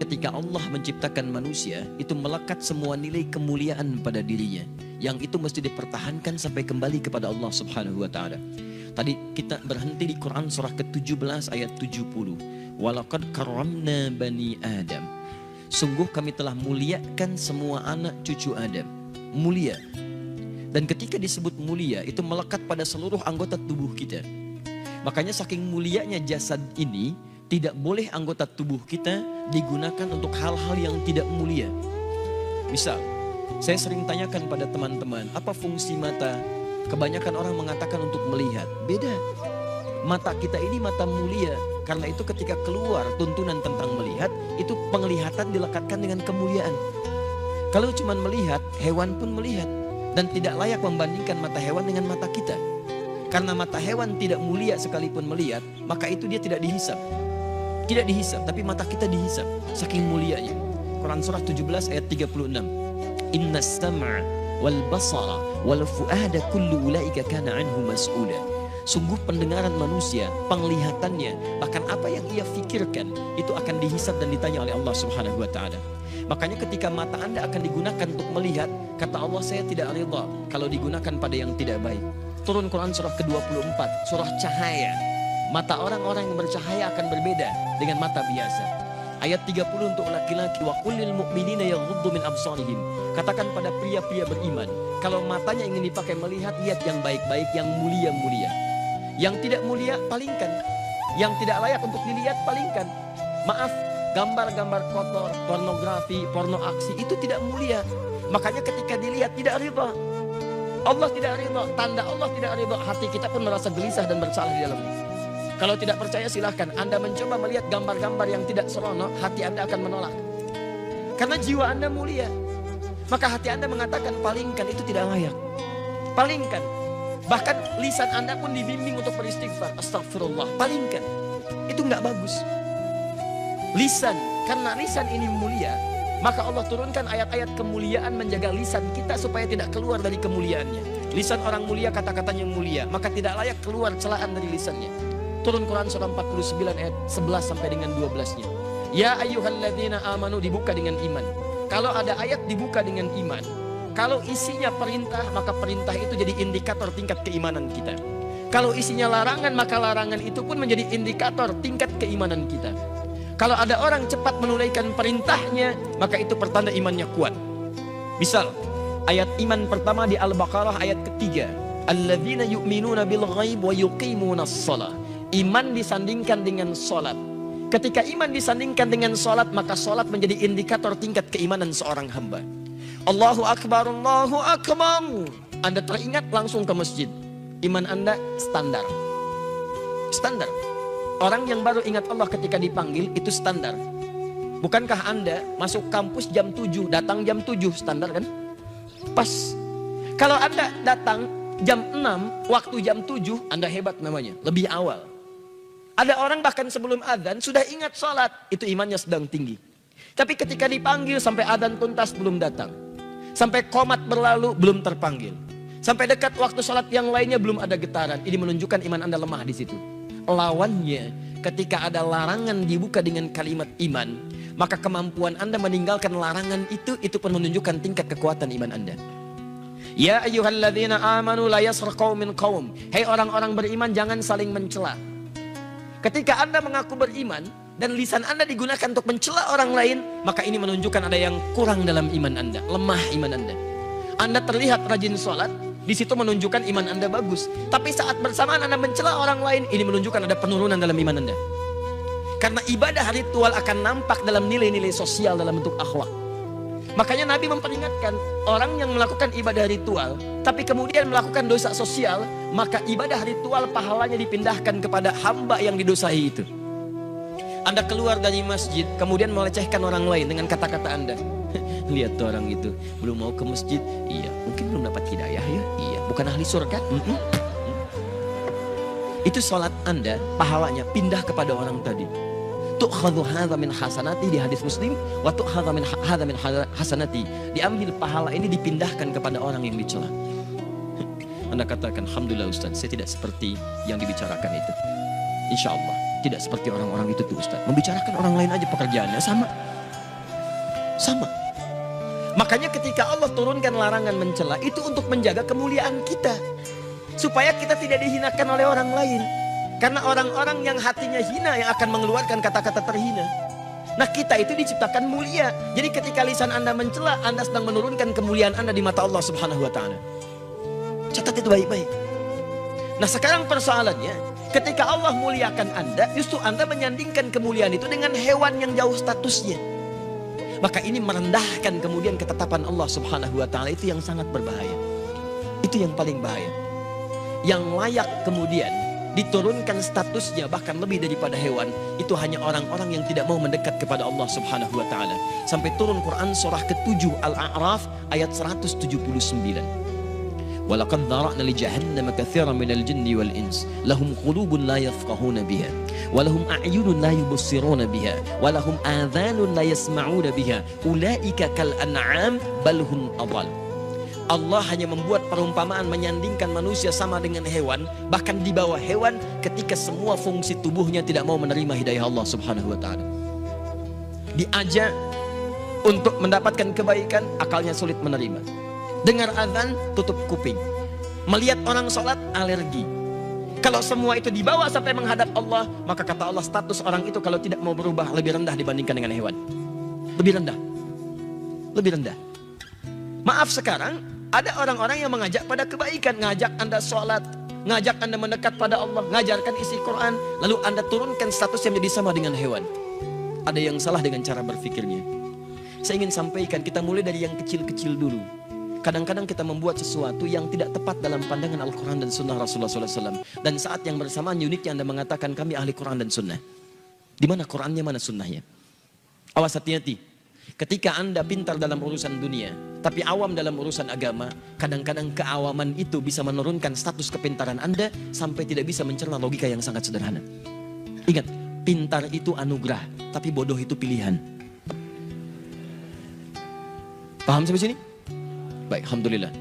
ketika Allah menciptakan manusia, itu melekat semua nilai kemuliaan pada dirinya, yang itu mesti dipertahankan sampai kembali kepada Allah Subhanahu wa taala. Tadi kita berhenti di Quran surah ke-17 ayat 70. Walaqad karramna bani Adam. Sungguh kami telah muliakan semua anak cucu Adam. Mulia. Dan ketika disebut mulia, itu melekat pada seluruh anggota tubuh kita. Makanya saking mulianya jasad ini, tidak boleh anggota tubuh kita digunakan untuk hal-hal yang tidak mulia. Misal, saya sering tanyakan pada teman-teman, apa fungsi mata? Kebanyakan orang mengatakan untuk melihat. Beda. Mata kita ini mata mulia. Karena itu ketika keluar tuntunan tentang melihat, itu penglihatan dilekatkan dengan kemuliaan. Kalau cuma melihat, hewan pun melihat. Dan tidak layak membandingkan mata hewan dengan mata kita. Karena mata hewan tidak mulia sekalipun melihat, maka itu dia tidak dihisap. Tidak dihisap, tapi mata kita dihisap. Saking mulianya. Quran surah 17 ayat 36. Inna sam'a wal basara wal fu'ada kullu ulaika kana anhu mas'ula. Sungguh pendengaran manusia, penglihatannya, bahkan apa yang ia fikirkan, itu akan dihisap dan ditanya oleh Allah Subhanahu wa taala. Makanya ketika mata Anda akan digunakan untuk melihat, kata Allah, saya tidak ridha kalau digunakan pada yang tidak baik. Turun Quran surah ke-24, surah cahaya. Mata orang-orang yang bercahaya akan berbeda dengan mata biasa. Ayat 30 untuk laki-laki, wa qulil mu'minina yaghuddu min absarihim. Katakan pada pria-pria beriman, kalau matanya ingin dipakai melihat, lihat yang baik-baik, yang mulia-mulia. Yang tidak mulia, palingkan. Yang tidak layak untuk dilihat, palingkan. Maaf, gambar-gambar kotor, pornografi, porno aksi, itu tidak mulia. Makanya ketika dilihat, tidak ridha. Allah tidak ridha, tanda Allah tidak ridha, hati kita pun merasa gelisah dan bersalah di dalamnya. Kalau tidak percaya silahkan, Anda mencoba melihat gambar-gambar yang tidak seronok, hati Anda akan menolak. Karena jiwa Anda mulia. Maka hati Anda mengatakan, palingkan, itu tidak layak. Palingkan. Bahkan lisan Anda pun dibimbing untuk beristighfar. Astagfirullah, palingkan. Itu nggak bagus. Lisan, karena lisan ini mulia, maka Allah turunkan ayat-ayat kemuliaan menjaga lisan kita supaya tidak keluar dari kemuliaannya. Lisan orang mulia kata-katanya mulia, maka tidak layak keluar celaan dari lisannya. Turun Quran surah 49 ayat 11 sampai dengan 12-nya. Ya ayyuhalladzina amanu, dibuka dengan iman. Kalau ada ayat dibuka dengan iman, kalau isinya perintah, maka perintah itu jadi indikator tingkat keimanan kita. Kalau isinya larangan, maka larangan itu pun menjadi indikator tingkat keimanan kita. Kalau ada orang cepat menunaikan perintahnya, maka itu pertanda imannya kuat. Misal, ayat iman pertama di Al-Baqarah ayat ketiga. Alladzina yu'minuna bil ghaib wa yuqimunas shalah. Iman disandingkan dengan sholat. Ketika iman disandingkan dengan sholat, maka sholat menjadi indikator tingkat keimanan seorang hamba. Allahu Akbar, Allahu Akbar. Anda teringat langsung ke masjid. Iman Anda standar. Standar. Orang yang baru ingat Allah ketika dipanggil, itu standar. Bukankah Anda masuk kampus jam 7, datang jam 7, standar kan? Pas. Kalau Anda datang jam 6, waktu jam 7, Anda hebat namanya, lebih awal. Ada orang bahkan sebelum adzan sudah ingat sholat, itu imannya sedang tinggi. Tapi ketika dipanggil sampai adzan tuntas belum datang. Sampai qomat berlalu belum terpanggil. Sampai dekat waktu sholat yang lainnya belum ada getaran. Ini menunjukkan iman Anda lemah di situ. Lawannya, ketika ada larangan dibuka dengan kalimat iman, maka kemampuan Anda meninggalkan larangan itu pun menunjukkan tingkat kekuatan iman Anda. Ya ayyuhalladzina amanu la yaskhar qaumin qaum. Hei orang-orang beriman, jangan saling mencela. Ketika Anda mengaku beriman dan lisan Anda digunakan untuk mencela orang lain, maka ini menunjukkan ada yang kurang dalam iman Anda, lemah iman Anda. Anda terlihat rajin sholat, di situ menunjukkan iman Anda bagus. Tapi saat bersamaan Anda mencela orang lain, ini menunjukkan ada penurunan dalam iman Anda. Karena ibadah ritual akan nampak dalam nilai-nilai sosial dalam bentuk akhlak. Makanya Nabi memperingatkan, orang yang melakukan ibadah ritual tapi kemudian melakukan dosa sosial, maka ibadah ritual pahalanya dipindahkan kepada hamba yang didosai itu. Anda keluar dari masjid kemudian melecehkan orang lain dengan kata-kata Anda. Lihat tuh orang itu, belum mau ke masjid. Iya, mungkin belum dapat hidayah ya. Iya, bukan ahli surga. Itu sholat Anda, pahalanya pindah kepada orang tadi. Tu'khadhu hadza min hasanati di hadis Muslim, wa tu'khadhu min hadza min hasanati. Diambil pahala ini dipindahkan kepada orang yang dicela. Anda katakan, alhamdulillah Ustaz, saya tidak seperti yang dibicarakan itu. Insya Allah tidak seperti orang-orang itu tuh Ustaz. Membicarakan orang lain aja pekerjaannya sama. Sama. Makanya ketika Allah turunkan larangan mencela, itu untuk menjaga kemuliaan kita. Supaya kita tidak dihinakan oleh orang lain. Karena orang-orang yang hatinya hina yang akan mengeluarkan kata-kata terhina. Nah, kita itu diciptakan mulia. Jadi ketika lisan Anda mencela, Anda sedang menurunkan kemuliaan Anda di mata Allah Subhanahu wa taala. Catat itu baik-baik. Nah, sekarang persoalannya, ketika Allah muliakan Anda, justru Anda menyandingkan kemuliaan itu dengan hewan yang jauh statusnya. Maka ini merendahkan kemudian ketetapan Allah Subhanahu wa taala, itu yang sangat berbahaya. Itu yang paling bahaya. Yang layak kemudian diturunkan statusnya bahkan lebih daripada hewan, itu hanya orang-orang yang tidak mau mendekat kepada Allah Subhanahu wa taala. Sampai turun Quran surah ke-7 Al-A'raf ayat 179. Walaqad dhara'na li jahannam katsiran minal jinni wal ins lahum qulubun la yafqahuna biha wa lahum a'yunun la yubsiruna biha wa lahum adhanun la yasma'una biha ulaika kal an'am bal hum adall. Allah hanya membuat perumpamaan menyandingkan manusia sama dengan hewan, bahkan di bawah hewan ketika semua fungsi tubuhnya tidak mau menerima hidayah Allah Subhanahu wa taala. Diajak untuk mendapatkan kebaikan, akalnya sulit menerima. Dengar azan, tutup kuping. Melihat orang sholat, alergi. Kalau semua itu dibawa sampai menghadap Allah, maka kata Allah status orang itu kalau tidak mau berubah lebih rendah dibandingkan dengan hewan. Lebih rendah. Lebih rendah. Maaf, sekarang ada orang-orang yang mengajak pada kebaikan, ngajak Anda sholat, ngajak Anda mendekat pada Allah, ngajarkan isi Quran, lalu Anda turunkan status yang menjadi sama dengan hewan. Ada yang salah dengan cara berpikirnya. Saya ingin sampaikan, kita mulai dari yang kecil-kecil dulu. Kadang-kadang kita membuat sesuatu yang tidak tepat dalam pandangan Al-Quran dan Sunnah Rasulullah SAW. Dan saat yang bersamaan uniknya Anda mengatakan kami ahli Quran dan Sunnah. Di mana Qurannya, mana Sunnahnya? Awas, hati-hati. Ketika Anda pintar dalam urusan dunia, tapi awam dalam urusan agama, kadang-kadang keawaman itu bisa menurunkan status kepintaran Anda sampai tidak bisa mencerna logika yang sangat sederhana. Ingat, pintar itu anugerah, tapi bodoh itu pilihan. Paham sampai sini? Baik, alhamdulillah.